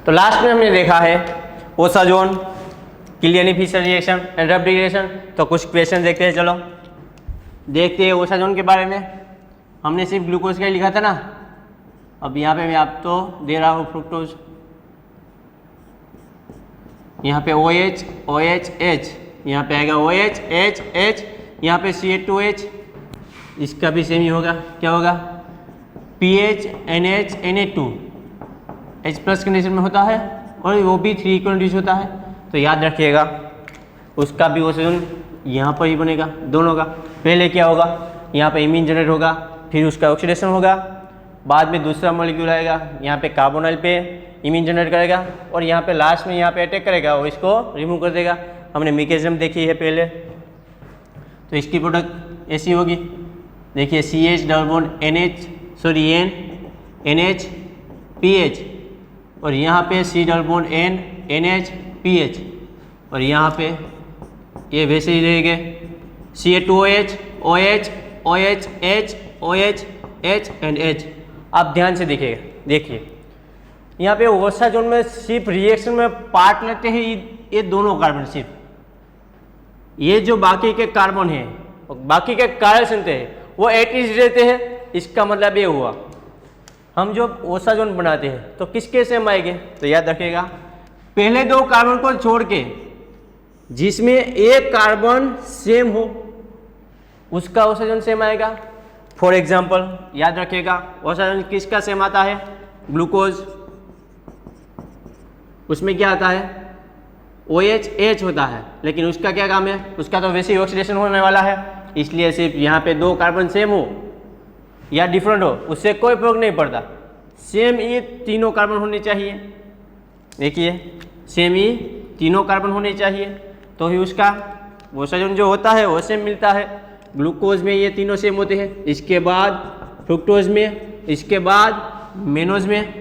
तो लास्ट में हमने देखा है osazone, Kiliani Fischer reaction and Ruff degradation. तो कुछ क्वेश्चन देखते हैं, चलो देखते हैं ओसाजोन के बारे में। हमने सिर्फ ग्लूकोज का ही लिखा था ना, अब यहाँ पे मैं आप तो दे रहा हूँ फ्रुक्टोज, यहाँ पे OH OH H, यहाँ पे आएगा OH H H, यहाँ पे CH2H, इसका भी सेम ही होगा, क्या होगा PH NH Na2, H plus condition में होता है और वो भी 3 इक्वल रिड्यूस होता है। तो याद रखिएगा उसका भी ओसाजोन यहाँ पर ही बनेगा दोनों का। पहले क्या होगा, यहाँ पे इमीन जनरेट होगा, फिर उसका ऑक्सीडेशन होगा, बाद में दूसरा मॉलिक्यूल आएगा, यहाँ पे कार्बोनाइल पे इमीन जनरेट करेगा और यहाँ पे लास्ट में यहाँ पे अटैक करेगा और इसको रिमूव कर देगा। हमने मैकेनिज्म देखी है पहले। तो इसकी प्रोडक्ट ऐसी होगी, देखिए CH double bond NH PH और यहाँ पे C double bond NH PH और यहाँ पे ये वैसे ही रहेंगे CH2OH OH OH H OH H and H। आप ध्यान से देखिए यहाँ पे ओसाजोन में सिर्फ रिएक्शन में पार्ट लेते हैं ये दोनों कार्बन, सिर्फ ये जो बाकी के कार्बन है बाकी के कार्बन थे वो एटलीस्ट रहते हैं। इसका मतलब ये हुआ हम जो ओसाजोन बनाते हैं तो किसके सेम आएंगे, तो याद रखिएगा पहले दो कार्बन को छोड़ के जिसमें एक कार्बन सेम हो उसका ओसाजोन सेम आएगा। फॉर एग्जाम्पल याद रखिएगा ओसाजोन किसका सेम आता है, ग्लूकोज, उसमें क्या आता है OH H होता है, लेकिन उसका क्या काम है, उसका तो वैसे ही ऑक्सीडेशन होने वाला है, इसलिए सिर्फ यहाँ पे दो कार्बन सेम हो या डिफरेंट हो उससे कोई फर्क नहीं पड़ता, सेम ही तीनों कार्बन होने चाहिए। देखिए सेम ही तीनों कार्बन होने चाहिए तो ही उसका ओसाजोन जो होता है वो सेम मिलता है। ग्लूकोज में ये तीनों सेम होते हैं, इसके बाद फ्रुक्टोज में, इसके बाद मेनोज में,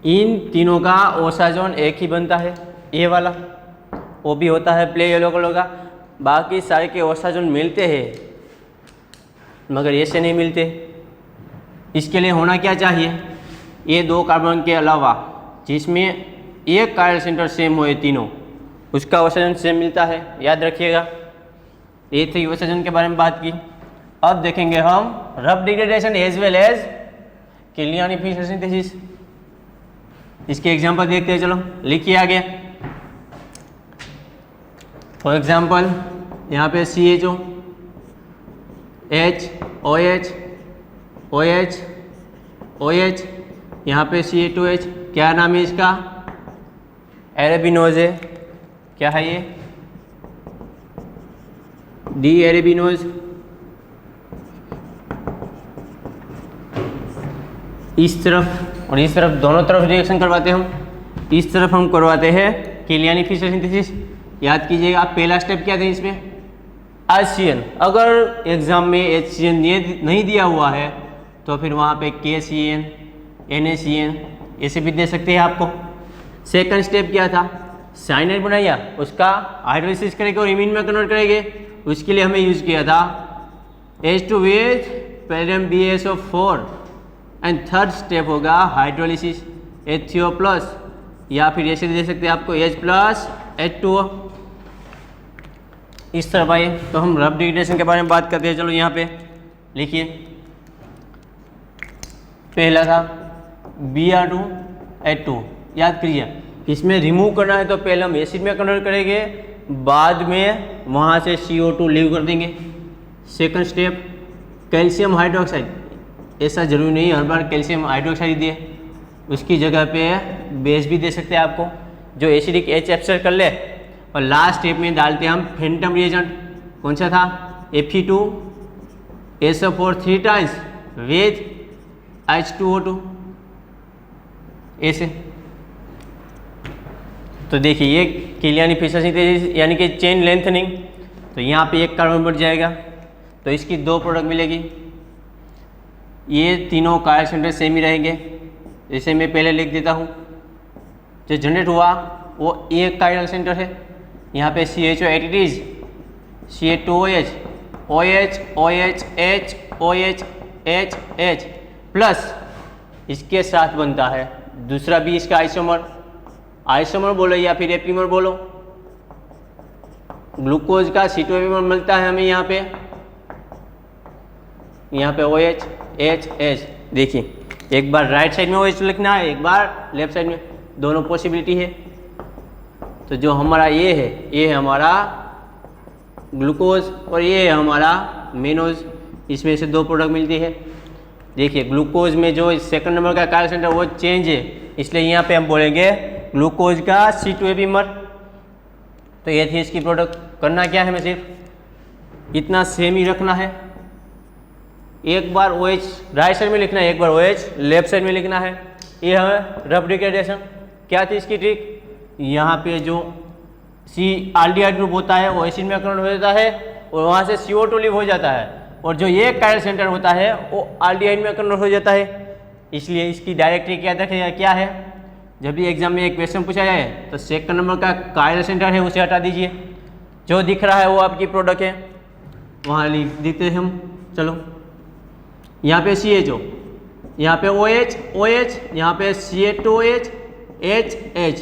इन तीनों का ओसाजोन एक ही बनता है, ये वाला, वो भी होता है प्ले येलो कलर का। बाकी सारे के ओसाजोन मिलते हैं मगर ऐसे नहीं मिलते। इसके लिए होना क्या चाहिए, ये दो कार्बन के अलावा जिसमें एक कार्बन सेंटर सेम हो ये तीनों, उसका ओसाजोन सेम मिलता है, याद रखिएगा। ये थी ओसाजोन के बारे में बात की। अब देखेंगे हम Ruff degradation as well as Kiliani Fischer synthesis. इसके एग्जांपल देखते हैं, चलो लिखिए आगे। फॉर एग्जांपल यहाँ पे CHO H OH OH OH, यहाँ पे CH2H, क्या नाम है इसका, एरेबिनोज है, क्या है ये डी एरेबिनोज। इस तरफ और इस तरफ दोनों तरफ रिएक्शन करवाते हैं हम। इस तरफ हम करवाते हैं किलियनी-फिशर सिंथेसिस। याद कीजिएगा पहला स्टेप क्या था इसमें, HCN। अगर एग्जाम में HCN नहीं दिया हुआ है तो फिर वहाँ पे KCN NaCN ऐसे भी दे सकते हैं आपको। सेकंड स्टेप क्या था, साइनाइड बनाया, उसका हाइड्रोलिसिस करेंगे और इमीन में कन्वर्ट करेंगे, उसके लिए हमें यूज़ किया था H2OH पैरेडियम BaSO4 and third step होगा हाइड्रोलिसिस HCO+, या फिर ऐसे दे सकते हैं आपको H प्लस H2O। इस तरफ आइए तो हम रब डिग्रेडेशन के बारे में बात करते हैं। चलो यहाँ पे लिखिए, पहला था Br2H2, याद करिए इसमें रिमूव करना है तो पहले हम एसिड में कन्वर्ट करेंगे, बाद में वहाँ से CO2 लीव कर देंगे। सेकंड स्टेप कैल्शियम हाइड्रोक्साइड, ऐसा जरूरी नहीं हर बार कैल्शियम हाइड्रोक्साइड दिए, उसकी जगह पे बेस भी दे सकते हैं आपको जो एसिडिक H एब्सॉर्ब कर ले। और लास्ट स्टेप में डालते हैं हम फेंटम रिएजेंट, कौन सा था Fe2SO4 3 टाइम्स विद H2O2 ऐसे। तो देखिए ये किलियनी-फिशर सिंथेसिस यानी कि चेन लेंथनिंग। तो यहाँ पे एक कार्बन बढ़ जाएगा तो इसकी दो प्रोडक्ट मिलेगी, ये तीनों कार्बन सेंटर सेम ही रहेंगे। जैसे मैं पहले लिख देता हूँ, जो जनरेट हुआ वो एक कार्बन सेंटर है, यहाँ पे CHO एटिटीज CH2OH OH OH H OH H H plus इसके साथ बनता है दूसरा भी इसका आइसोमर बोलो या फिर एपीमर बोलो। ग्लूकोज का C2 एपीमर मिलता है हमें यहाँ पे OH H। देखिए एक बार राइट साइड में OH लिखना है, एक बार लेफ्ट साइड में, दोनों पॉसिबिलिटी है। तो जो हमारा ये है हमारा ग्लूकोज और ये है हमारा मेनोज, इसमें से 2 प्रोडक्ट मिलती है। देखिए ग्लूकोज में जो सेकंड नंबर का कार्य सेंटर वो चेंज है, इसलिए यहाँ पे हम बोलेंगे ग्लूकोज का C2 एपीमर। तो ये थी इसकी प्रोडक्ट। करना क्या है, हमें सिर्फ इतना सेम ही रखना है। एक बार OH राइट साइड में लिखना है, एक बार OH लेफ्ट साइड में लिखना है। ये है रफ डिग्रेडेशन। क्या थी इसकी ट्रिक, यहाँ पे जो C-आल्डिहाइड ग्रुप होता है वो एसिड में कन्वर्ट हो जाता है और वहाँ से CO2 लीव हो जाता है, और जो ये कायरल सेंटर होता है वो आल्डिहाइड में कन्वर्ट हो जाता है। इसलिए इसकी डायरेक्ट ट्रिक याद रखिएगा क्या है, जब भी एग्जाम में एक क्वेश्चन पूछा जाए तो सेकंड नंबर का कायरल सेंटर है उसे हटा दीजिए, जो दिख रहा है वो आपकी प्रोडक्ट है, वहाँ लिख देते हैं हम। चलो यहाँ पे CHO, यहाँ पे OH, यहाँ पे CH2OH H।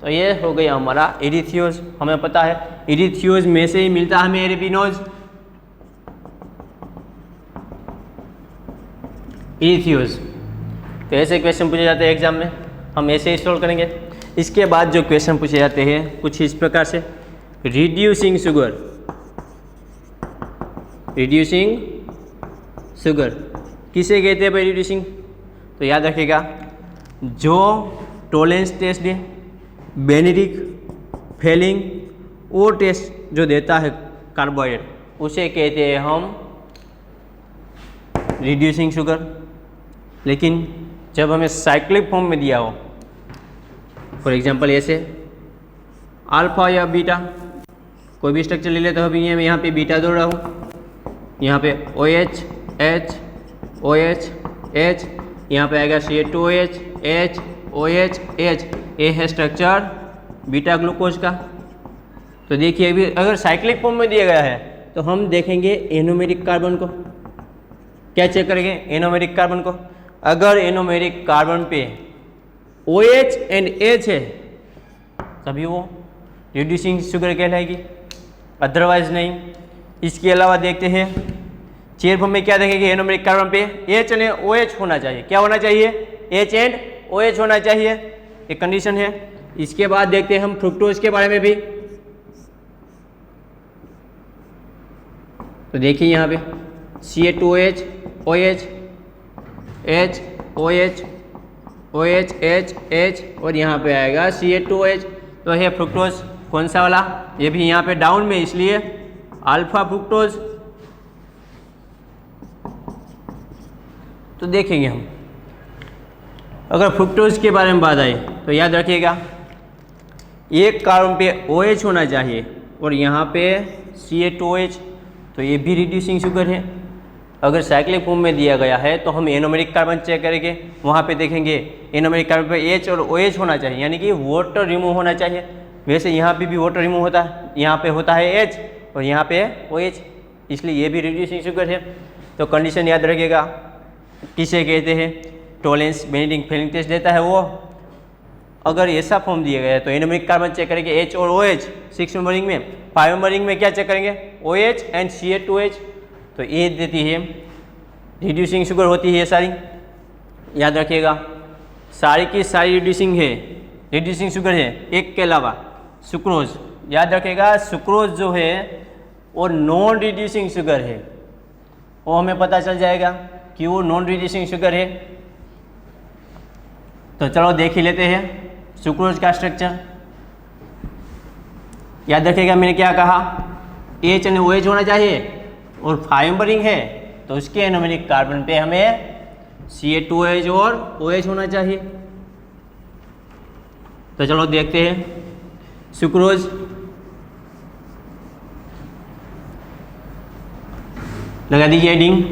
तो ये हो गया हमारा एरिथियोज। हमें पता है एरिथियोज में से ही मिलता है हमें एरेबिनोज। एरिथियोज तो ऐसे क्वेश्चन पूछे जाते हैं एग्जाम में, हम ऐसे ही सॉल्व करेंगे। इसके बाद जो क्वेश्चन पूछे जाते हैं कुछ इस प्रकार से, रिड्यूसिंग शुगर किसे कहते हैं भाई रिड्यूसिंग? तो याद रखिएगा जो टॉलरेंस टेस्ट है, बेनेडिक, फेलिंग, वो टेस्ट जो देता है कार्बोहाइड्रेट उसे कहते हैं हम रिड्यूसिंग शुगर। लेकिन जब हमें साइक्लिक फॉर्म में दिया हो, फॉर एग्जांपल ऐसे अल्फा या बीटा, कोई भी स्ट्रक्चर ले लेते हो, अभी मैं यहाँ पे बीटा दे रहा हूँ, यहाँ पे OH H, यहाँ पे आएगा CH2OH H OH H, ये है स्ट्रक्चर बीटा ग्लूकोज का। तो देखिए अभी अगर साइक्लिक फॉर्म में दिया गया है तो हम देखेंगे एनोमेरिक कार्बन को। क्या चेक करेंगे? एनोमेरिक कार्बन को। अगर एनोमेरिक कार्बन पे OH एंड H है तभी वो रिड्यूसिंग शुगर कहलाएगी, अदरवाइज नहीं। इसके अलावा देखते हैं चेयर फॉर्म में क्या देखेंगे, एनोमेरिक कार्बन पे H एंड OH होना चाहिए। क्या होना चाहिए? H एंड OH होना चाहिए, एक कंडीशन है। इसके बाद देखते हैं हम फ्रुक्टोज के बारे में भी। तो देखिए यहाँ पे CH2OH OH H OH OH H H और यहाँ पे आएगा CH2OH। तो है फ्रुक्टोज, कौन सा वाला? ये भी यहाँ पे डाउन में, इसलिए अल्फा फ्रुक्टोज। तो देखेंगे हम अगर फ्रुक्टोज के बारे में बात आई तो याद रखिएगा एक कार्बन पे OH होना चाहिए और यहाँ पे CH2OH, तो ये भी रिड्यूसिंग शुगर है। अगर साइक्लिक फॉर्म में दिया गया है तो हम एनोमेरिक कार्बन चेक करेंगे, वहाँ पे देखेंगे एनोमेरिक कार्बन पे H और OH होना चाहिए, यानी कि वाटर रिमूव होना चाहिए। वैसे यहाँ पे भी वाटर रिमूव होता है, यहाँ पे होता है H और यहाँ पे OH, इसलिए ये भी रिड्यूसिंग शुगर है। तो कंडीशन याद रखिएगा, किसे कहते हैं? टॉलरेंस, बेनेडिक, फेलिंग टेस्ट देता है वो। अगर ऐसा फॉर्म दिया गया है तो एनोमेरिक कार्बन चेक करेंगे H और OH 6 नंबरिंग में। 5 नंबरिंग में क्या चेक करेंगे? OH and CH2OH। तो ये देती है रिड्यूसिंग शुगर होती है ये सारी, याद रखिएगा। सारी की सारी रिड्यूसिंग शुगर है, एक के अलावा सुक्रोज। याद रखिएगा सुक्रोज जो है वो नॉन रिड्यूसिंग शुगर है, वो हमें पता चल जाएगा कि वो नॉन रिड्यूसिंग शुगर है। तो चलो देख ही लेते हैं सुक्रोज का स्ट्रक्चर। याद रखिएगा मैंने क्या कहा, H एंड OH होना चाहिए और 5 नंबरिंग है तो उसके एनोमेरिक कार्बन पे हमें CH2OH और OH होना चाहिए। तो चलो देखते हैं सुक्रोज। लगा दीजिए हेडिंग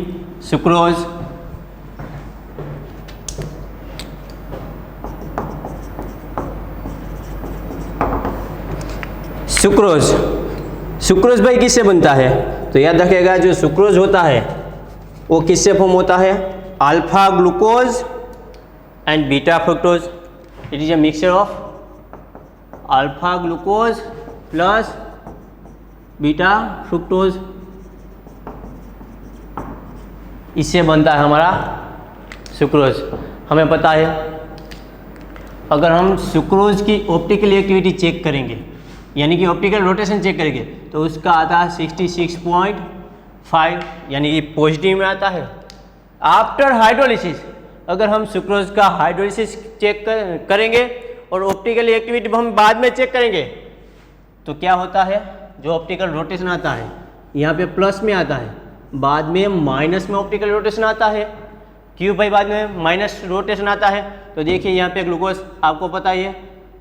सुक्रोज। सुक्रोज भाई किससे बनता है? तो याद रखिएगा जो सुक्रोज होता है वो किससे फॉर्म होता है? Alpha glucose and beta fructose. It is a mixture of alpha glucose plus beta fructose. इससे बनता है हमारा सुक्रोज. हमें पता है अगर हम सुक्रोज की ऑप्टिकल एक्टिविटी चेक करेंगे, यानी कि ऑप्टिकल रोटेशन चेक करेंगे, तो उसका आता है 66.5, यानी कि पॉजिटिव में आता है. आफ्टर हाइड्रोलिसिस अगर हम सुक्रोज का हाइड्रोलिसिस चेक करेंगे और ऑप्टिकल एक्टिविटी हम बाद में चेक करेंगे, तो क्या होता है, जो ऑप्टिकल रोटेशन आता है यहाँ पे प्लस में आता है, बाद में माइनस में ऑप्टिकल रोटेशन आता है. क्यों भाई बाद में माइनस रोटेशन आता है? तो देखिए यहाँ पे ग्लूकोज आपको पता ही है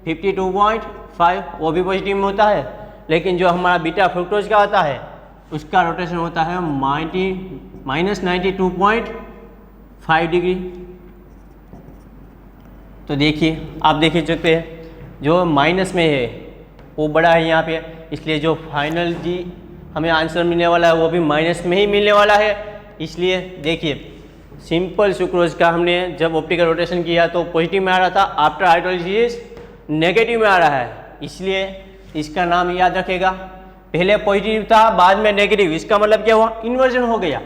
52.5, वो भी पॉजिटिव में होता है, लेकिन जो हमारा बीटा फ्रुक्टोज का होता है उसका रोटेशन होता है -92.5 डिग्री. तो देखिए आप देखिए सकते हैं जो माइनस में है वो बड़ा है यहाँ पे, इसलिए जो फाइनल जी हमें आंसर मिलने वाला है वो भी माइनस में ही मिलने वाला है. इसलिए देखिए सिंपल सुक्रोज का हमने जब ऑप्टिकल रोटेशन किया तो पॉजिटिव में आ रहा था, आफ्टर हाइड्रोलिसिस नेगेटिव में आ रहा है. इसलिए इसका नाम याद रखेगा, पहले पॉजिटिव था बाद में नेगेटिव, इसका मतलब क्या हुआ, इन्वर्जन हो गया.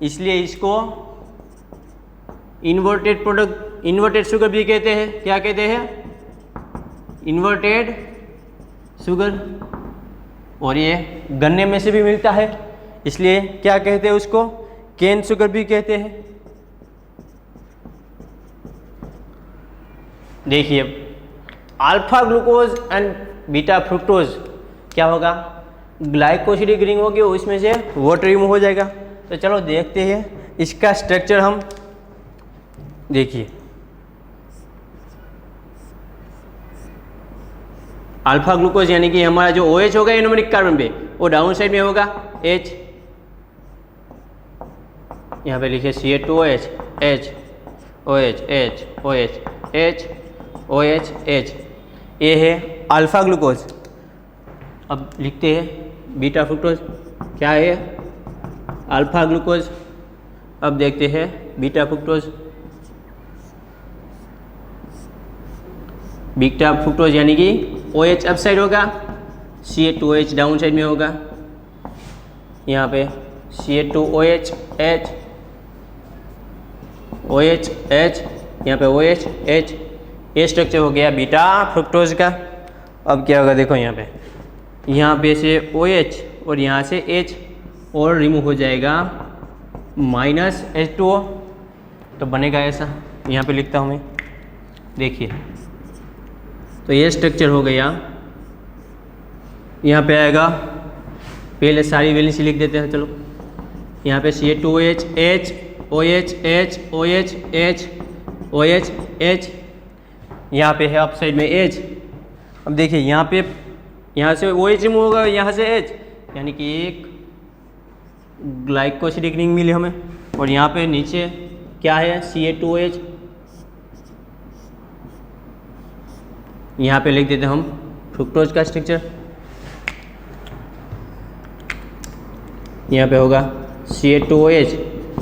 इसलिए इसको इन्वर्टेड प्रोडक्ट, इन्वर्टेड शुगर भी कहते हैं. क्या कहते हैं? Inverted sugar. और ये गन्ने में से भी मिलता है, इसलिए क्या कहते हैं उसको, केन शुगर भी कहते हैं. देखिए alpha glucose and beta fructose क्या होगा, ग्लाइकोसिडिक रिंग होगी, उसमें से वाटर रिमूव हो जाएगा. तो चलो देखते हैं इसका स्ट्रक्चर. हम देखिए अल्फा ग्लूकोज यानी कि हमारा जो OH होगा एनोमेरिक कार्बन पे, वो डाउन साइड में होगा H, यहाँ पे लिखिए CH2OH, H OH H OH H OH H. ये है अल्फा ग्लूकोज. अब लिखते हैं बीटा फ्रुक्टोज. क्या है? Alpha glucose. अब देखते हैं बीटा फ्रुक्टोज. बीटा फ्रुक्टोज यानी कि OH अप साइड होगा, CH2OH डाउन साइड में होगा. यहाँ पे CH2OH H OH H, यहाँ पे OH H. ये स्ट्रक्चर हो गया बीटा फ्रुक्टोज का. अब क्या होगा देखो यहाँ पे से OH और यहाँ से H और रिमूव हो जाएगा -H2O. तो बनेगा ऐसा, यहाँ पे लिखता हूँ मैं. देखिए तो ये स्ट्रक्चर हो गया. यहाँ पे आएगा, पहले सारी वैलेंसी लिख देते हैं. चलो यहाँ पे CH2OH H OH H OH H OH H. यहाँ पे है अप साइड में H. अब देखिए यहाँ से OH रिमूव होगा, यहाँ से H, यानी कि एक ग्लाइकोसिडिक रिंग मिली हमें. और यहाँ पे नीचे क्या है, CH2OH. यहाँ पे लिख देते हैं हम फ्रुक्टोज का स्ट्रक्चर. यहाँ पे होगा CH2OH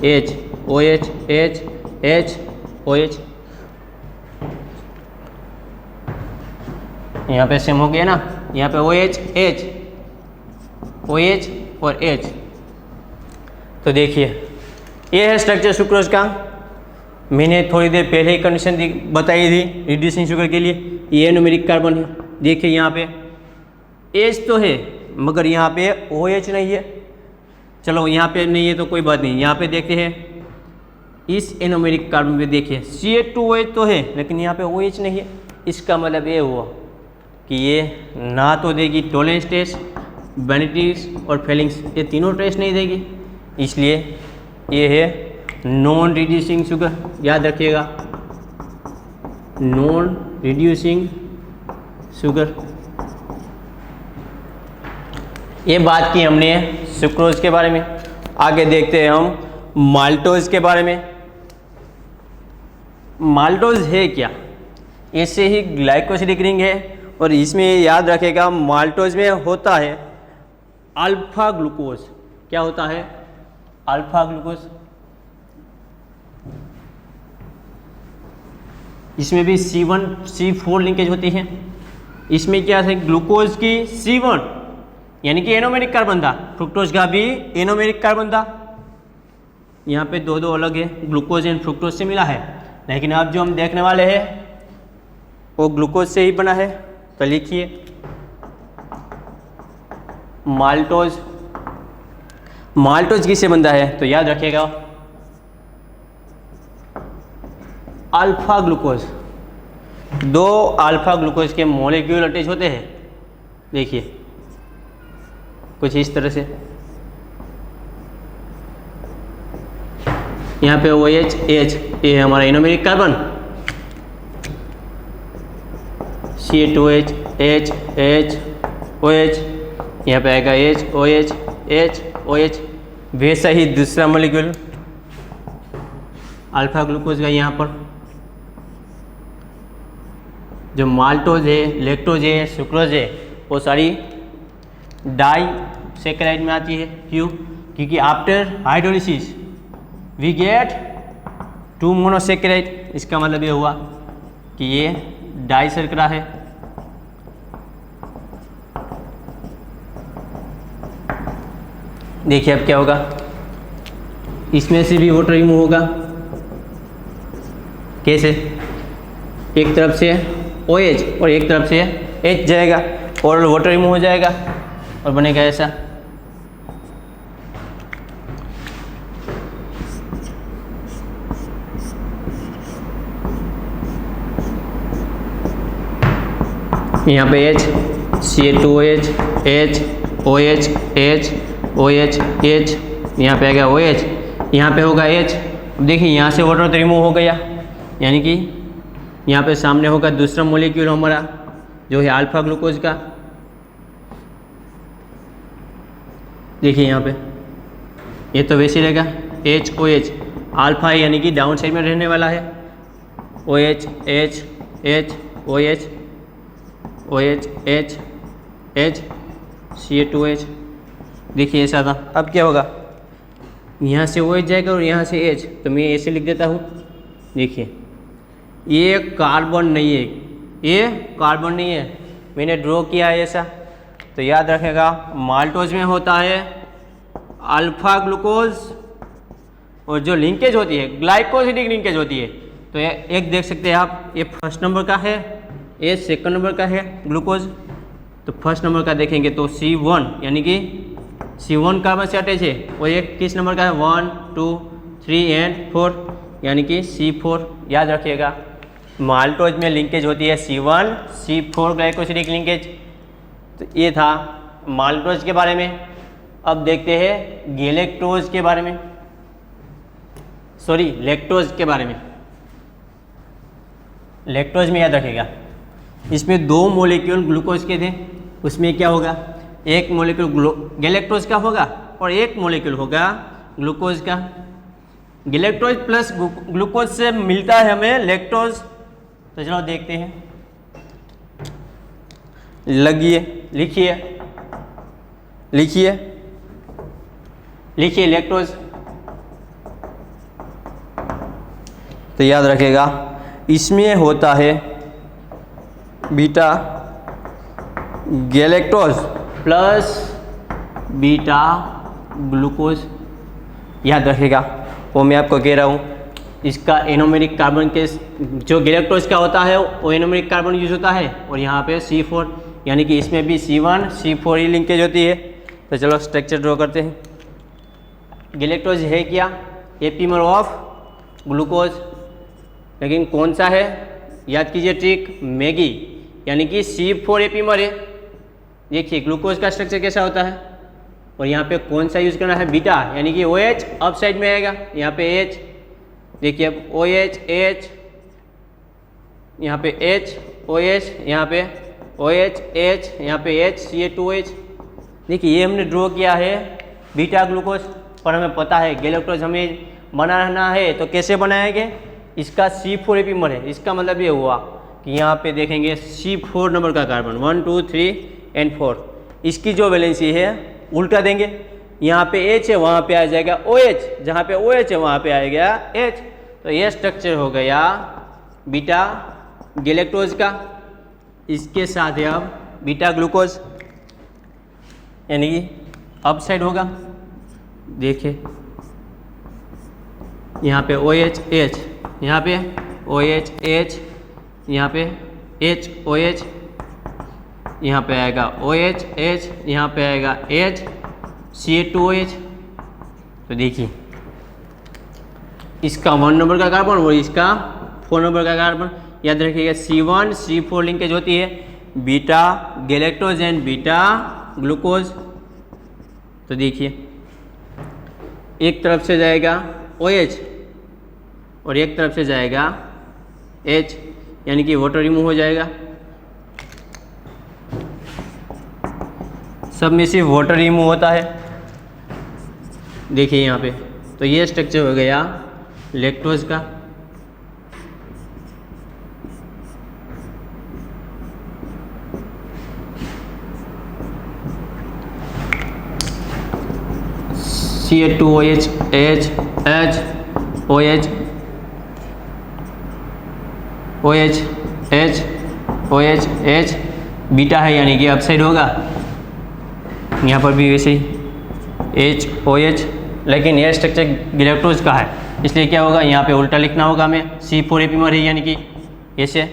H OH H H OH. यहाँ पे सेम हो गया ना, यहाँ पे OH H OH और H. तो देखिए ये है स्ट्रक्चर सुक्रोज का. मैंने थोड़ी देर पहले ही कंडीशन बताई थी रिड्यूसिंग शुगर के लिए. ये एनोमेरिक कार्बन है. देखिए यहाँ पे H तो है मगर यहाँ पे OH नहीं है. चलो यहाँ पे नहीं है तो कोई बात नहीं. यहाँ पे देखते हैं इस एनोमेरिक कार्बन पे देखिए CH2OH तो है लेकिन यहाँ पे OH नहीं है. इसका मतलब ये हुआ कि ये ना तो देगी टॉलरेंस टेस्ट, बेनिफिट्स और फेलिंग्स, ये तीनों टेस्ट नहीं देगी. इसलिए ये है नॉन रिड्यूसिंग शुगर. याद रखिएगा, नॉन रिड्यूसिंग शुगर. ये बात की हमने सुक्रोज के बारे में. आगे देखते हैं हम माल्टोज के बारे में. माल्टोज है क्या? ऐसे ही ग्लाइकोसिडिक रिंग है और इसमें याद रखेगा माल्टोज में होता है अल्फा ग्लूकोज. क्या होता है? Alpha glucose. इसमें भी C1 C4 लिंकेज होती है। इसमें क्या है, ग्लूकोज की C1 यानी कि एनोमेरिक कार्बन था, फ्रुक्टोज का भी एनोमेरिक कार्बन था। यहाँ पे दो अलग है, ग्लूकोज एंड फ्रुक्टोज से मिला है, लेकिन अब जो हम देखने वाले हैं वो ग्लूकोज से ही बना है। तो लिखिए माल्टोज। माल्टोज किससे बनता है, तो याद रखिएगा अल्फा ग्लूकोज। दो अल्फा ग्लूकोज के मॉलिक्यूल अटैच होते हैं, देखिए कुछ इस तरह से। यहाँ पे OH H, ये हमारा anomeric carbon, C2H H H OH, यहाँ पे आएगा H OH H OH। वैसा ही दूसरा मॉलिक्यूल अल्फा ग्लूकोज का, यहाँ पर जो माल्टोज है, लैक्टोज है, सुक्रोज है, वो सारी डाई सेकेराइड में आती है। क्यों, क्योंकि after hydrolysis we get 2 monosaccharide. इसका मतलब ये हुआ कि ये डाई शर्करा है। देखिए अब क्या होगा, इसमें से भी वाटर रिमूव होगा। कैसे, एक तरफ से OH और एक तरफ से H जाएगा और वाटर रिमूव हो जाएगा और बनेगा ऐसा। यहाँ पे H CH2OH H OH H OH H, यहाँ पे आ गया OH, यहाँ पे होगा H। अब देखिए यहाँ से वाटर तो रिमूव हो गया, यानी कि यहाँ पे सामने होगा दूसरा मॉलिक्यूल हमारा जो है अल्फा ग्लूकोज का। देखिए यहाँ पे ये तो वैसे रहेगा H OH, अल्फा यानी कि डाउन साइड में रहने वाला है। OH H H OH OH H H CH2H। देखिए ऐसा था। अब क्या होगा, यहाँ से OH जाएगा और यहाँ से H, तो मैं ऐसे लिख देता हूँ। देखिए ये कार्बन नहीं है, ये कार्बन नहीं है, मैंने ड्रॉ किया है ऐसा। तो याद रखेगा माल्टोज में होता है अल्फा ग्लूकोज और जो लिंकेज होती है ग्लाइकोसिडिक लिंकेज होती है। तो एक देख सकते हैं आप, ये फर्स्ट नंबर का है, ये सेकंड नंबर का है ग्लूकोज। तो फर्स्ट नंबर का देखेंगे तो C1 यानी कि C1 कार्बन से अटैच है, और एक किस नंबर का है 1 2 3 एंड 4 यानी कि C4। याद रखिएगा माल्टोज में लिंकेज होती है C1 C4 ग्लाइकोसिडिक लिंकेज। तो ये था माल्टोज के बारे में। अब देखते हैं गैलेक्टोज के बारे में, सॉरी लैक्टोज के बारे में। लैक्टोज में याद रखिएगा इसमें 2 मॉलिक्यूल ग्लूकोज के थे, उसमें क्या होगा, एक मॉलिक्यूल गैलेक्टोज का होगा और एक मॉलिक्यूल होगा ग्लूकोज का। गैलेक्टोज प्लस ग्लूकोज से मिलता है हमें लैक्टोज। तो चलो देखते हैं, लिखिए लैक्टोज। तो याद रखेगा इसमें होता है beta galactose plus beta glucose. याद रखेगा वो मैं आपको कह रहा हूँ, इसका एनोमेरिक कार्बन के जो गैलेक्टोज का होता है वो एनोमेरिक कार्बन यूज होता है, और यहाँ पे C4 यानी कि इसमें भी C1 C4 ही लिंकेज होती है। तो चलो स्ट्रक्चर ड्रॉ करते हैं। गैलेक्टोज है क्या, एपीमर ऑफ ग्लूकोज, लेकिन कौन सा है, याद कीजिए ट्रिक, मैगी यानी कि C4 एपीमर है। देखिए ग्लूकोज का स्ट्रक्चर कैसा होता है, और यहाँ पे कौन सा यूज़ करना है, बीटा यानी कि OH अप साइड में आएगा, यहाँ पे H। देखिए अब OH H, यहाँ पे H OH, यहाँ पे OH H, यहाँ पे H CH2H। देखिए ये हमने ड्रॉ किया है बीटा ग्लूकोज, पर हमें पता है गैलेक्टोज हमें बनाना है तो कैसे बनाएंगे, इसका C4 एपीमर है। इसका मतलब ये हुआ कि यहाँ पे देखेंगे C4 नंबर का कार्बन 1 2 3 एंड 4, इसकी जो वैलेंसी है उल्टा देंगे, यहाँ पे H है वहाँ पे आ जाएगा OH, जहाँ पे OH है वहाँ पे आएगा H। तो ये स्ट्रक्चर हो गया बीटा गैलेक्टोज का, इसके साथ है अब बीटा ग्लूकोज, यानी कि अप साइड होगा। देखिए यहाँ पे OH H, यहाँ पे OH H, यहाँ पे H OH, यहाँ पे आएगा OH H, यहाँ पे आएगा H Ca2OH। तो देखिए इसका 1 नंबर का कार्बन और इसका 4 नंबर का कार्बन, याद रखिएगा C1 C4 लिंकेज होती है beta galactose and beta glucose. तो देखिए एक तरफ से जाएगा OH और एक तरफ से जाएगा H, यानी कि वाटर रिमूव हो जाएगा। सब में सिर्फ वाटर रिमूव होता है। देखिए यहाँ पे, तो ये स्ट्रक्चर हो गया लैक्टोज का। Ca2OH H H OH OH H OH H beta है, यानी कि अपसाइड होगा। यहाँ पर भी वैसे ही H OH, लेकिन यह स्ट्रक्चर गैलेक्टोज का है, इसलिए क्या होगा यहाँ पे उल्टा लिखना होगा हमें। C4 एपीमर है, यानी कि ऐसे।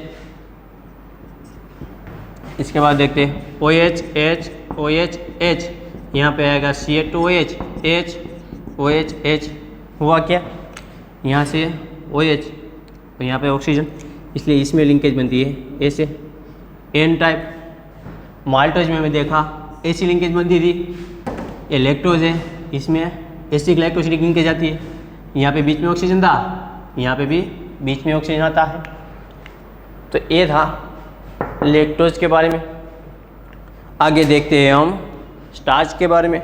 इसके बाद देखते हैं OH H OH H, यहाँ पे आएगा Ca2OH H OH H। हुआ क्या, यहाँ से OH तो यहाँ पे ऑक्सीजन, इसलिए इसमें लिंकेज बनती है ऐसे N टाइप। माल्टोज में मैं देखा ऐसी लिंकेज बनती थी। ये लैक्टोज है, इसमें एसिडिक लैक्टोसिडिक लिंकेज आती है। यहाँ पे बीच में ऑक्सीजन था, यहाँ पे भी बीच में ऑक्सीजन आता है। तो ये था लैक्टोज के बारे में। आगे देखते हैं हम स्टार्च के बारे में।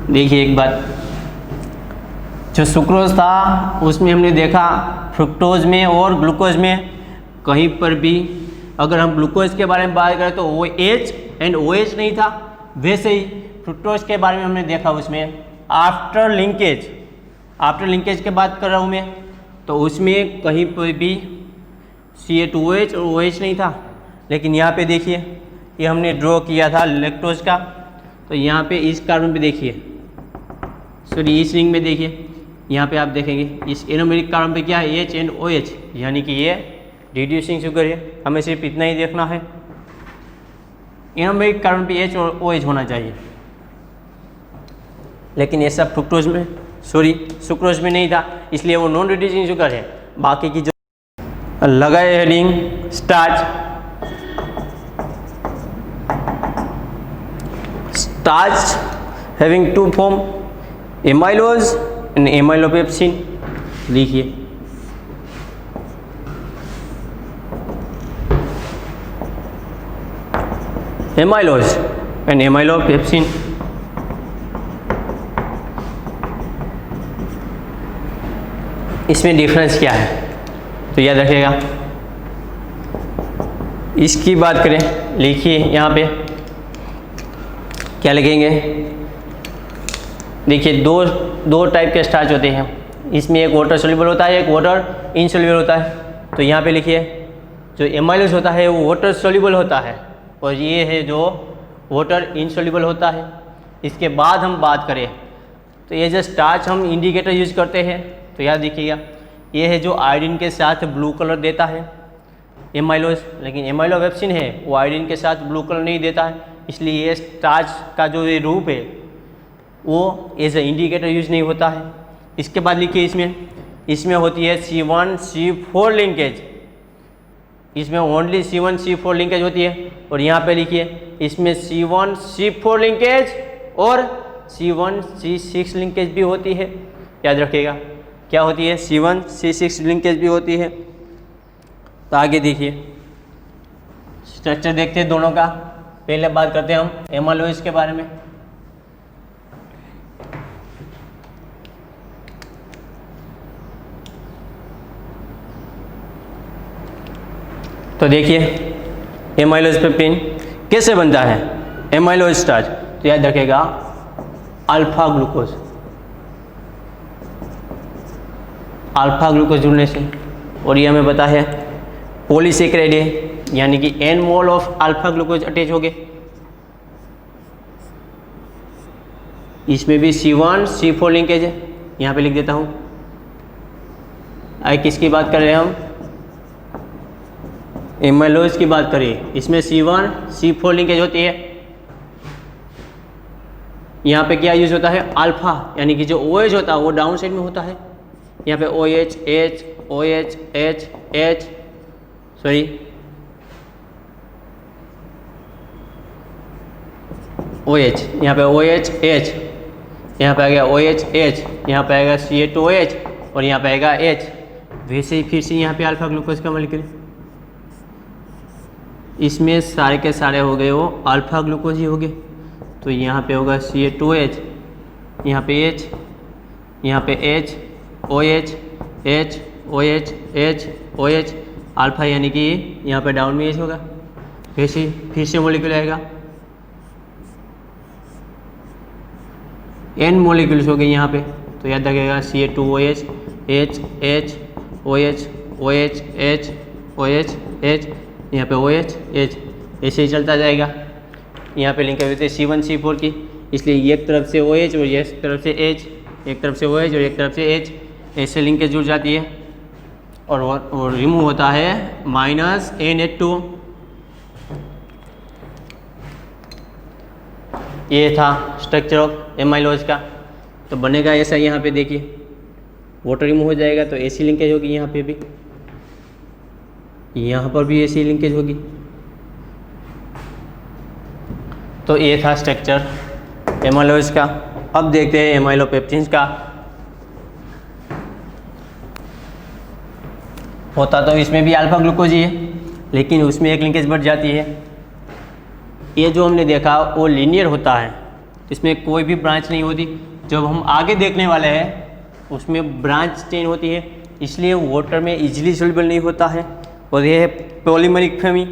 देखिए एक बात, जो सुक्रोज था उसमें हमने देखा फ्रुक्टोज में और ग्लूकोज में कहीं पर भी अगर हम ग्लूकोज के बारे में बात करें तो OH एंड OH नहीं था। वैसे ही फ्रुक्टोज के बारे में हमने देखा, उसमें आफ्टर लिंकेज की बात कर रहा हूँ मैं, तो उसमें कहीं पर भी Ca2OH और OH नहीं था। लेकिन यहाँ पे देखिए, ये हमने ड्रॉ किया था लैक्टोज का, तो यहाँ पे इस कार्बन पे देखिए, सॉरी इस रिंग में देखिए, यहाँ पे आप देखेंगे इस एरोमेटिक कार्बन पे क्या है H एंड OH, यानी कि ये रिड्यूसिंग शुगर है। हमें सिर्फ इतना ही देखना है, एरोमेटिक कार्बन पे H और OH होना चाहिए। लेकिन ये सब फ्रुक्टोज में सुक्रोज में नहीं था, इसलिए वो नॉन रिड्यूसिंग शुगर है। बाकी की जो लगाए heading starch having to form amylose and amylopectin. लिखिए एमाइलोज एंड एमाइलोपेप्सिन। इसमें डिफरेंस क्या है तो याद रखिएगा। इसकी बात करें, लिखिए यहाँ पे क्या लिखेंगे। देखिए दो टाइप के स्टार्च होते हैं, इसमें एक वाटर सोल्यूबल होता है, एक वाटर इनसोल्यूबल होता है। तो यहाँ पे लिखिए जो एमाइलोज होता है वो वाटर सोल्यूबल होता है और ये है जो वाटर इनसोल्यूबल होता है। इसके बाद हम बात करें तो ये जो स्टार्च हम इंडिकेटर यूज करते हैं, तो याद रखिएगा ये है जो आयोडीन के साथ ब्लू कलर देता है एमाइलोज, लेकिन एमाइलोपेप्सिन है वो आयोडीन के साथ ब्लू कलर नहीं देता है। इसलिए ये स्टार्च का जो ये रूप है वो एज ए इंडिकेटर यूज नहीं होता है। इसके बाद लिखिए इसमें होती है C1C4 लिंकेज, इसमें ओनली C1C4 लिंकेज होती है। और यहाँ पे लिखिए इसमें C1C4 लिंकेज और C1C6 लिंकेज भी होती है। याद रखिएगा क्या होती है, C1C6 लिंकेज भी होती है। तो आगे देखिए स्ट्रक्चर देखते हैं दोनों का। पहले बात करते हैं हम एमाइलोज के बारे में। तो देखिए एमाइलोज पेप्टिन कैसे बनता है। एमाइलोज स्टार्च तो याद रखेगा अल्फा ग्लूकोज, अल्फा ग्लूकोज जुड़ने से। और ये हमें पता है पॉलीसेकेराइड है, यानी कि n mole of alpha glucose attach हो गए। इसमें भी C1 C4 लिंकेज है, यहाँ पे लिख देता हूँ। आई किसकी बात कर रहे हैं हम? एमाइलोज की बात करिए। इसमें C1 C4 लिंकेज होती है। यहाँ पे क्या यूज होता है? अल्फा, यानी कि जो OH होता है वो डाउन साइड में होता है। यहाँ पे OH H OH H H sorry OH, यहाँ पे OH H, यहाँ पे आ गया OH H, यहाँ पे आएगा Ca2OH और यहाँ पे आएगा H। वैसे ही फिर से यहाँ पे अल्फा ग्लूकोज का मॉलिक्यूल, इसमें सारे के सारे हो गए वो अल्फा ग्लूकोज ही हो गए। तो यहाँ पे होगा Ca2H, यहाँ पे H, यहाँ पे H OH H OH H OH alpha, यानी कि यहाँ पे डाउन में H होगा। वैसे ही फिर से मॉलिक्यूल आएगा, n मॉलिक्यूल्स हो गए यहाँ पे। तो याद रखिएगा Ca2OH H H OH OH H OH H, यहाँ पे OH H, ऐसे ही चलता जाएगा। यहाँ पे लिंक होते हैं C1 C4 की, इसलिए एक तरफ से OH और एक तरफ से H, एक तरफ से OH और एक तरफ से H, ऐसे लिंकेज जुड़ जाती है। और रिमूव होता है -NH2। ये था स्ट्रक्चर ऑफ एमाइलोज का। तो बनेगा ऐसा, यहाँ पे देखिए वाटर रिमूव हो जाएगा तो ऐसी लिंकेज होगी, यहाँ पे भी, यहाँ पर भी ऐसी लिंकेज होगी। तो ये था स्ट्रक्चर एमाइलोज का। अब देखते हैं एमाइलोपेप्टिन्स का। होता तो इसमें भी अल्फा ग्लूकोज ही है, लेकिन उसमें एक लिंकेज बढ़ जाती है। ये जो हमने देखा वो लीनियर होता है, इसमें कोई भी ब्रांच नहीं होती। जब हम आगे देखने वाले हैं उसमें ब्रांच चेन होती है, इसलिए वाटर में इजीली सोल्यूबल नहीं होता है। और ये है पॉलीमरिक फेमी।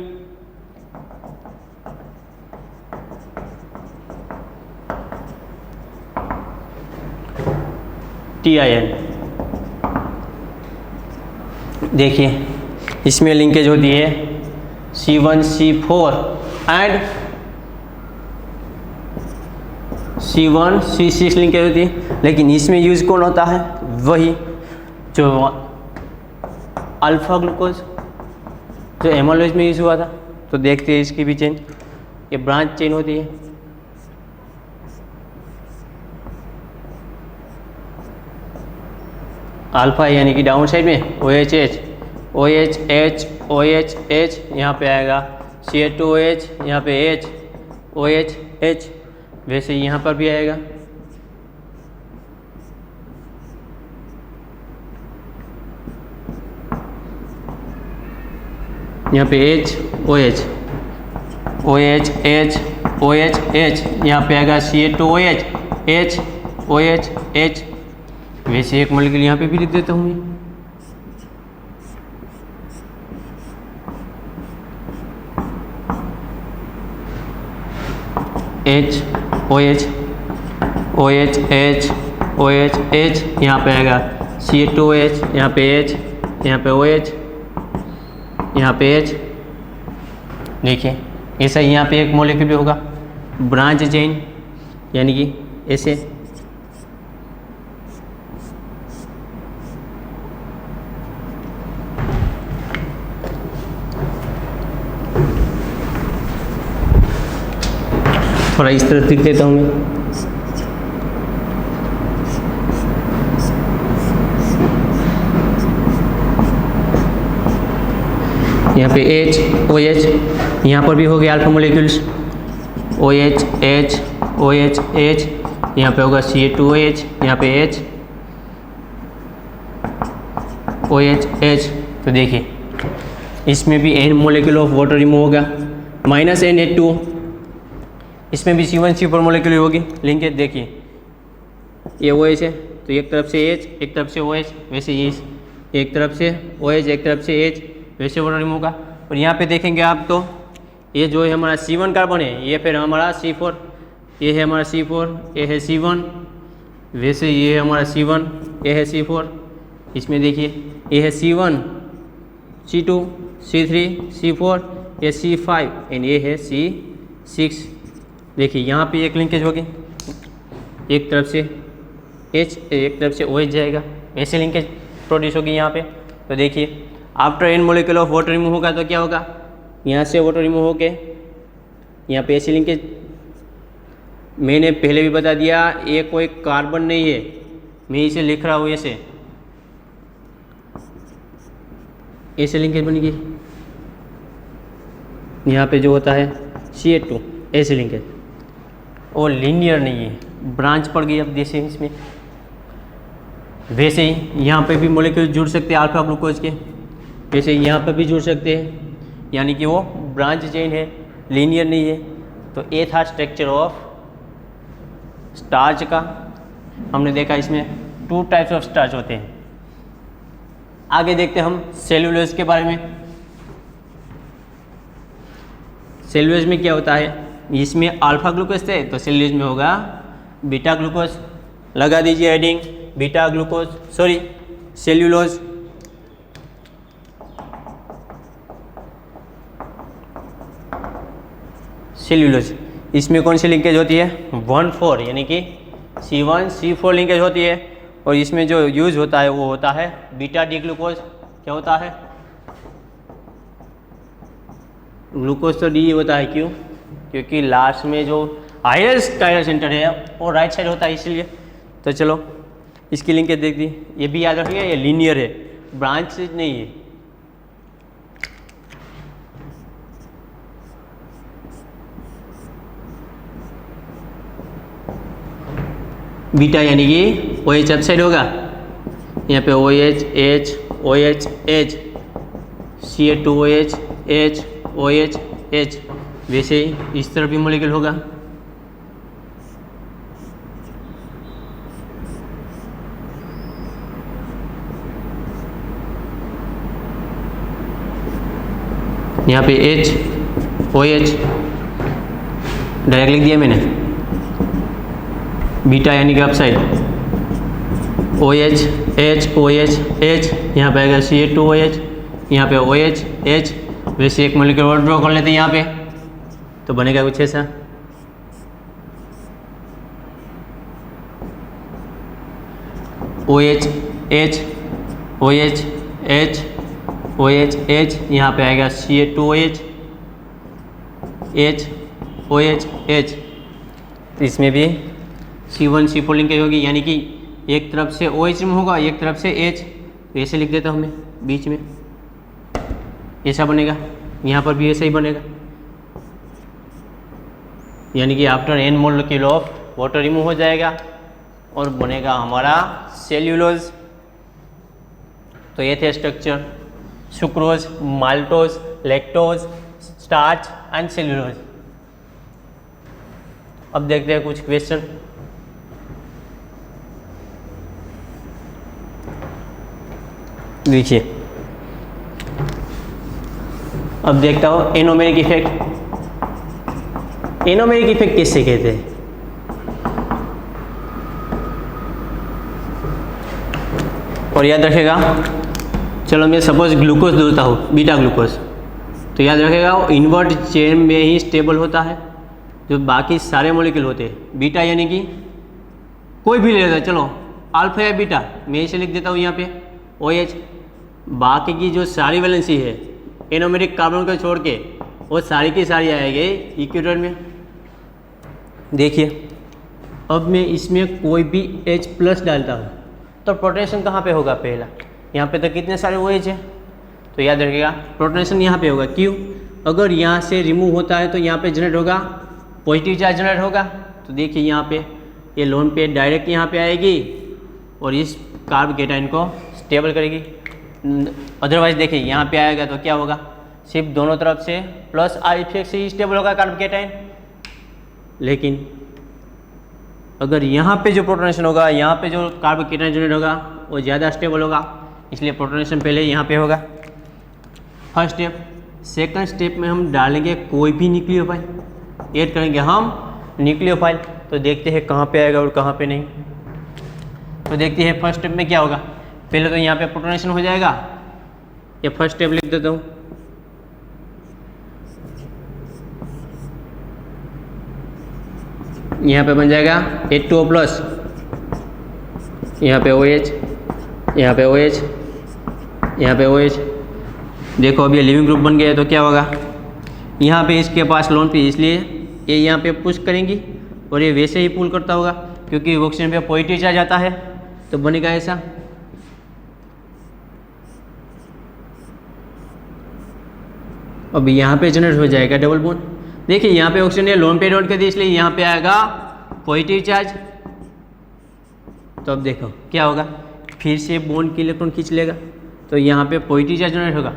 TIN देखिए, इसमें लिंकेज होती है C1 C4 and C1 C6 linkage होती है। लेकिन इसमें यूज़ कौन होता है? वही जो अल्फा ग्लूकोज जो एमाइलोज में यूज़ हुआ था। तो देखते हैं इसकी भी चेन, ये ब्रांच चेन होती है। अल्फा यानी कि डाउन साइड में OH H OH H OH H, यहाँ पे आएगा Ca2OH, यहाँ पे H OH H, वैसे यहाँ पर भी आएगा। यहाँ पे H OH OH H OH H, यहाँ पे आएगा Ca2OH H OH H। वैसे एक मॉलिक्यूल यहाँ पे भी लिख देता हूँ मैं, H OH OH H OH H, यहाँ पे आएगा Ca2OH, यहाँ पे H, यहाँ पे OH, यहाँ पे H। देखिए ऐसा ही यहाँ पे एक मॉलिक्यूल भी होगा ब्रांच चेन, यानी कि ऐसे। थोड़ा इस तरह लिख देता हूँ मैं। यहाँ पे H OH, यहाँ पर भी हो गया alpha molecules OH H OH H, यहाँ पे होगा Ca2OH, यहाँ पे H OH H। तो देखिए इसमें भी N molecule of water remove होगा -NH2। इसमें भी C1 C4 मोलिक्यूल होगी लिंकेज। देखिए ये OH है तो एक तरफ से H एक तरफ से OH, वैसे ये एक तरफ से OH एक तरफ से H, वैसे वाटर रिमूव होगा। और यहाँ पे देखेंगे आप तो ये जो है हमारा C1 कार्बन है, ये फिर हमारा C4, ये है हमारा C4, ये है C1, वैसे ये है हमारा C1, ये है C4, इसमें देखिए ये है C1, C2, C3, C4, ये C5 एंड ये है C6। देखिए यहाँ पे एक लिंकेज होगी, एक तरफ से H एक तरफ से OH जाएगा, ऐसे लिंकेज प्रोड्यूस होगी यहाँ पे। तो देखिए after n molecule of water remove होगा तो क्या होगा, यहाँ से वाटर रिमूव होके यहाँ पे ऐसे लिंकेज, मैंने पहले भी बता दिया ये कोई कार्बन नहीं है, मैं इसे लिख रहा हूँ ऐसे लिंकेज बनेगी। यहाँ पे जो होता है CH2 ऐसे लिंकेज, और लीनियर नहीं है, ब्रांच पड़ गई। अब जैसे इसमें वैसे ही यहाँ पे भी मॉलिक्यूल जुड़ सकते हैं अल्फा ग्लूकोज के, वैसे यहाँ पे भी जुड़ सकते हैं, यानी कि वो ब्रांच चेन है, लीनियर नहीं है। तो ये था स्ट्रक्चर ऑफ स्टार्च का। हमने देखा इसमें 2 टाइप्स ऑफ स्टार्च होते हैं। आगे देखते हैं हम सेल्यूलोज के बारे में। सेल्यूलोज में क्या होता है, इसमें अल्फा ग्लूकोज थे तो सेल्यूलोज में होगा बीटा ग्लूकोज। लगा दीजिए heading beta glucose, sorry cellulose. Cellulose इसमें कौन सी लिंकेज होती है, 1,4 यानी कि C1 C4 लिंकेज होती है। और इसमें जो यूज होता है वो होता है बीटा डी ग्लूकोज। क्या होता है, ग्लूकोज तो डी होता है, क्यों, क्योंकि लास्ट में जो हाईएस्ट कायरल सेंटर है वो राइट साइड होता है इसलिए। तो चलो इसकी लिंकेज देख दी, ये भी याद रखिए ये लीनियर है, ब्रांच नहीं है। बीटा यानी कि OH अप साइड होगा, यहाँ पे OH H OH H, CH2OH H OH H। वैसे ही इस तरफ भी मॉलिक्यूल होगा, यहाँ पे H OH डायरेक्ट लिख दिया मैंने। बीटा यानी कि up side OH H OH H, यहाँ पे आएगा CH2OH, यहाँ पे OH H। वैसे एक मॉलिक्यूल और ड्रॉ कर लेते हैं यहाँ पे, तो बनेगा कुछ ऐसा। OH H OH H OH H, यहाँ पे आएगा CH2OH H OH H। इसमें भी C1 C4 लिंकेज होगी, यानी कि एक तरफ से OH रिमूव होगा, एक तरफ से H। तो ऐसे लिख देता हूँ मैं, बीच में ऐसा बनेगा, यहाँ पर भी ऐसा ही बनेगा, यानी कि after n molecule of water remove हो जाएगा और बनेगा हमारा सेल्यूलोज। तो ये थे structure, sucrose, maltose, lactose, starch and cellulose. अब देखते हैं कुछ क्वेश्चन। देखिए अब देखता हूँ एनोमेरिक इफेक्ट। एनोमेरिक इफेक्ट किससे कहते हैं, और याद रखेगा, चलो मैं सपोज ग्लूकोज जोड़ता हूँ बीटा ग्लूकोज, तो याद रखेगा वो इन्वर्ट चेन में ही स्टेबल होता है, जो बाकी सारे मॉलिक्यूल होते हैं। बीटा यानी कि कोई भी ले लेता है, चलो अल्फा या बीटा, मैं इसे लिख देता हूँ यहाँ पे OH। बाकी की जो सारी वैलेंसी है एनोमेरिक कार्बन को छोड़ के वो सारी की सारी आएगी इक्वेटर में। देखिए अब मैं इसमें कोई भी H+ डालता हूँ तो प्रोटोनेशन कहाँ पे होगा, पहला यहाँ पे तो कितने सारे OH है, तो याद रखिएगा प्रोटोनेशन यहाँ पे होगा। क्यों, अगर यहाँ से रिमूव होता है तो यहाँ पे जनरेट होगा, पॉजिटिव चार्ज जनरेट होगा। तो देखिए यहाँ पे ये लोन पे डायरेक्ट यहाँ पे आएगी और इस कार्ब केटाइन को स्टेबल करेगी। अदरवाइज देखिए यहाँ पे आएगा तो क्या होगा, सिर्फ दोनों तरफ से प्लस आई इफेक्ट से ही स्टेबल होगा कार्ब केटाइन। लेकिन अगर यहाँ पे जो प्रोटोनेशन होगा, यहाँ पे जो कार्ब केटाइन जनरेट होगा वो ज़्यादा स्टेबल होगा, इसलिए प्रोटोनेशन पहले यहाँ पे होगा। First step. सेकंड स्टेप में हम डालेंगे कोई भी न्यूक्लियोफाइल, ऐड करेंगे हम न्यूक्लियोफाइल। तो देखते हैं कहाँ पे आएगा और कहाँ पे नहीं। तो देखते हैं फर्स्ट स्टेप में क्या होगा। पहले तो यहाँ पे प्रोटोनेशन हो जाएगा, ये फर्स्ट स्टेप लिख देता हूँ। यहाँ पे बन जाएगा H2O+, यहाँ पे OH, यहाँ पे OH, यहाँ पे OH। देखो अब ये लिविंग ग्रुप बन गया है, तो क्या होगा, यहाँ पे इसके पास लोन पे, इसलिए ये यहाँ पे पुश करेंगी और ये वैसे ही पुल करता होगा, क्योंकि ऑक्सीजन पे पॉजिटिव चार्ज आता है, तो बनेगा ऐसा। अब यहाँ पे जनरेट हो जाएगा डबल बॉन्ड। देखिए यहाँ पे ऑक्सीजन ने लोन पे डॉट कर दी, इसलिए यहाँ पे आएगा पॉजिटिव चार्ज। तो अब देखो क्या होगा, फिर से बॉन्ड की इलेक्ट्रॉन खींच लेगा, तो यहाँ पे पॉजिटिव चार्ज जनरेट होगा।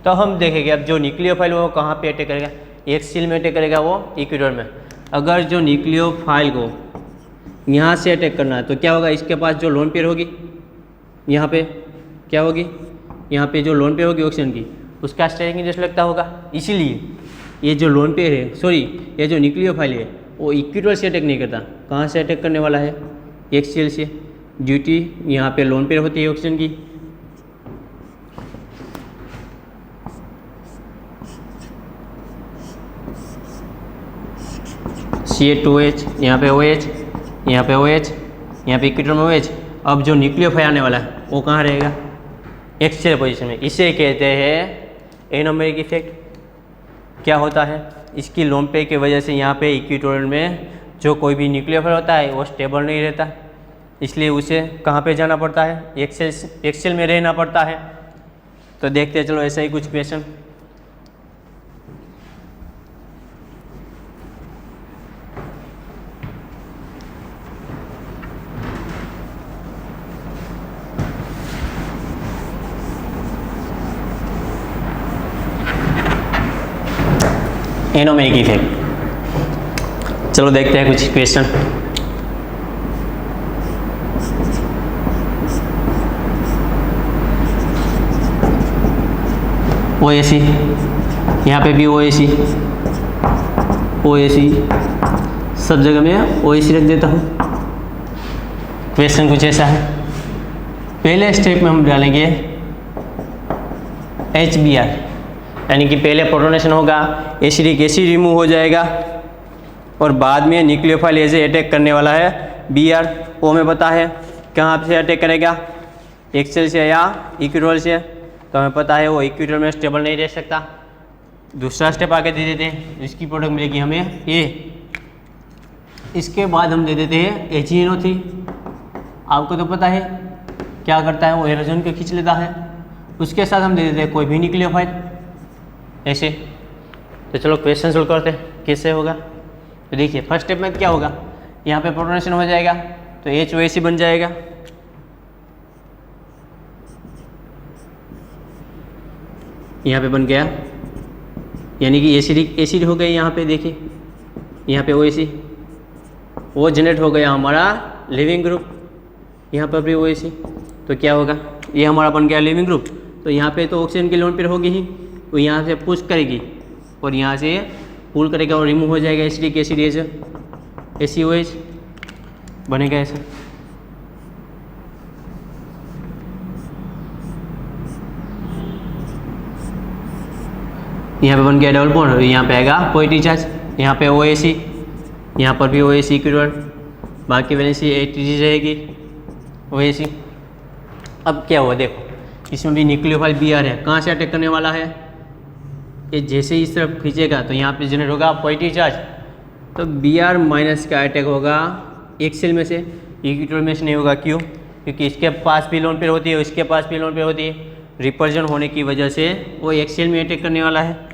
तो हम देखेंगे अब जो न्यूक्लियोफाइल वो कहाँ पे अटैक करेगा, एक सेल में अटैक करेगा, वो इक्वेटर में। अगर जो न्यूक्लियोफाइल को यहाँ से अटैक करना है तो क्या होगा, इसके पास जो लोन पेयर होगी, यहाँ पे क्या होगी, यहाँ पे जो लोन पेयर होगी ऑक्सीजन की, उसका स्टेरिंग इंडेक्स लगता होगा। इसीलिए ये जो लोन पेयर है, सॉरी ये जो न्यूक्लियोफाइल है, वो इक्वेटर से अटैक नहीं करता। कहाँ से अटैक करने वाला है, एक सेल से। ड्यूटी यहाँ पे लोन पेयर होती है ऑक्सीजन की, CH2OH, यहाँ पे OH, यहाँ पे OH, यहाँ पे इक्वेटर में OH। अब जो न्यूक्लियोफाइल आने वाला है वो कहाँ रहेगा, एक्सियल पोजीशन में। इसे कहते हैं एनोमेरिक इफेक्ट। क्या होता है, इसकी लोन पेयर की वजह से यहाँ पे इक्वेटोरियल में जो कोई भी न्यूक्लियोफाइल होता है वो स्टेबल नहीं रहता, इसलिए उसे कहाँ पे जाना पड़ता है, एक्सेल में रहना पड़ता है। तो देखते हैं, चलो ऐसा ही कुछ क्वेश्चन। एनोमेरिक इफेक्ट, चलो देखते हैं कुछ क्वेश्चन। OAC, यहाँ पे भी OAC, सब जगह मैं OAC रख देता हूँ। क्वेश्चन कुछ ऐसा है, पहले स्टेप में हम डालेंगे HBr, यानी कि पहले प्रोटोनेशन होगा, एसिडिक एसिड रिमूव हो जाएगा, और बाद में न्यूक्लियोफाइल ऐसे अटैक करने वाला है Br। वो हमें पता है कहाँ से अटैक करेगा, एक्सेल से या इक्वेटोरियल से, तो हमें पता है वो इक्वेटोरियल में स्टेबल नहीं रह सकता। दूसरा स्टेप आगे दे देते हैं, इसकी प्रोडक्ट मिलेगी हमें A। इसके बाद हम दे देते हैं HNO3। आपको तो पता है क्या करता है, वो हाइड्रोजन को खींच लेता है। उसके साथ हम दे देते हैं कोई भी न्यूक्लियोफाइल ऐसे। तो चलो क्वेश्चन सोल्व करते हैं कैसे होगा। तो देखिए फर्स्ट स्टेप में क्या होगा, यहाँ पे प्रोटोनेशन हो जाएगा, तो HOAC बन जाएगा। यहाँ पे बन गया, यानी कि एसिडिक एसिड हो गए। यहाँ पे देखिए, यहाँ पे OAC, वो जनरेट हो गया हमारा लिविंग ग्रुप, यहाँ पर भी OAC। तो क्या होगा, ये हमारा बन गया लिविंग ग्रुप। तो यहाँ पे तो ऑक्सीजन की लोन पेयर होगी ही, वो यहाँ से पुश करेगी और यहाँ से पुल करेगा और रिमूव हो जाएगा एसिडिक एसिड, ACOH बनेगा ऐसा। यहाँ पे बन गया डबल बॉन्ड और यहाँ पे आएगा पॉजिटिव चार्ज, यहाँ पे OAC, यहाँ पर भी OAC इक्विटोरियल, बाकी वैलेंसी ATG रहेगी OAC। अब क्या हुआ देखो, इसमें भी न्यूक्लियोफाइल Br है, कहाँ से अटैक करने वाला है, ये जैसे ही इस तरफ खींचेगा तो यहाँ पे जनरेट होगा पॉजिटिव चार्ज। तो Br माइनस का अटैक होगा एक्सेल में से, इक्वेटोरियल में से नहीं होगा। क्यों, क्योंकि इसके पास भी लोन पेयर होती है, इसके पास भी लोन पेयर होती है। रिपल्जन होने की वजह से वो एक्सेल में अटैक करने वाला है।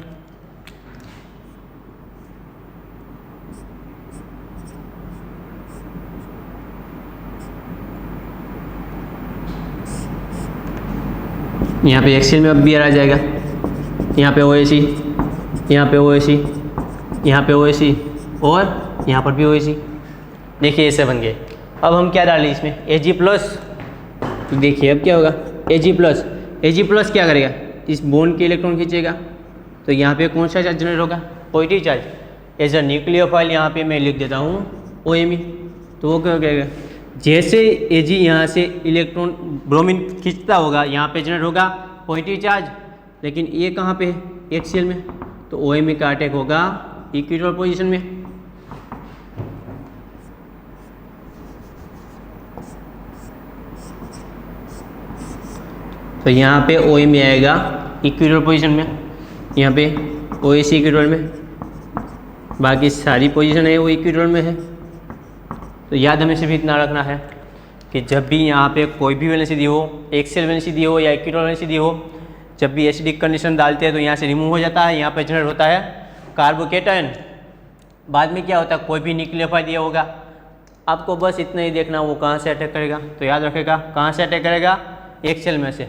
यहाँ पे एक्सेल में अब Br आ जाएगा, यहाँ पे OAC, यहाँ पे OAC, यहाँ पे OAC और यहाँ पर भी OAC। देखिए ऐसे बन गए। अब हम क्या डालें इसमें, Ag+। तो देखिए अब क्या होगा, Ag+ क्या करेगा, इस बॉन्ड के इलेक्ट्रॉन खींचेगा, तो यहाँ पे कौन सा चार्ज जनरेट होगा, positive charge. As a nucleophile यहाँ पे मैं लिख देता हूँ OMe। तो वो क्या करेगा, जैसे Ag यहाँ से इलेक्ट्रॉन ब्रोमीन खींचता होगा, यहाँ पे जनरेट होगा पॉजिटिव चार्ज, लेकिन ये कहाँ पे है, HCl में, तो OMe का अटैक होगा इक्विटोरियल पोजीशन में। तो यहाँ पे OMe आएगा इक्विटोरियल पोजीशन में, यहाँ पे OH इक्विटोरियल में, बाकी सारी पोजीशन है वो इक्विटोरियल में है। तो याद हमें सिर्फ इतना रखना है कि जब भी यहाँ पे कोई भी वैलेंसी दी हो, एक्सियल वैलेंसी दी हो या इक्विटोरियल वैलेंसी दी हो, जब भी एसिडिक कंडीशन डालते हैं तो यहाँ से रिमूव हो जाता है, यहाँ पे जनरेट होता है कार्बोकेटायन। बाद में क्या होता है, कोई भी न्यूक्लियोफाइल दिया होगा, आपको बस इतना ही देखना वो कहाँ से अटैक करेगा। तो याद रखेगा कहाँ से अटैक करेगा, एक्सियल में से,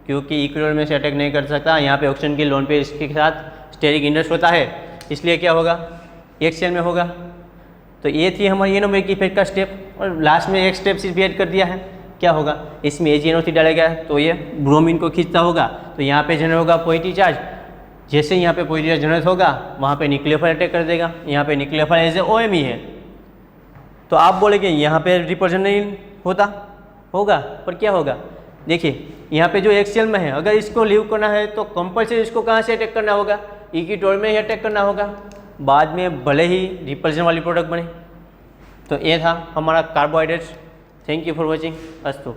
क्योंकि इक्विटोरियल में से अटैक नहीं कर सकता। यहाँ पे ऑक्सीजन की लोन पे इसके साथ स्टेरिक इंडस्ट होता है, इसलिए क्या होगा, एक्सियल में होगा। तो ये थी हमारी एनोमेरिक इफेक्ट का स्टेप, और लास्ट में एक स्टेप सिर्फ ऐड कर दिया है, क्या होगा, इसमें AgNO3 डाला गया है तो ये ब्रोमीन को खींचता होगा, तो यहाँ पे जनरेट होगा पॉजिटिव चार्ज। जैसे यहाँ पे पॉजिटिव चार्ज जनरेट होगा वहाँ पे न्यूक्लियोफाइल अटैक कर देगा, यहाँ पे न्यूक्लियोफाइल एज ए OMe है। तो आप बोलेंगे यहाँ पे रिपल्शन नहीं होता, होगा, पर क्या होगा, देखिए यहाँ पे जो एक्सियल में है, अगर इसको लीव करना है तो कंपल्सरी इसको कहाँ से अटैक करना होगा, इक्विटोरियल में ही अटैक करना होगा, बाद में भले ही रिपल्शन वाली प्रोडक्ट बने। तो ये था हमारा carbohydrates. Thank you for watching. अस्तु।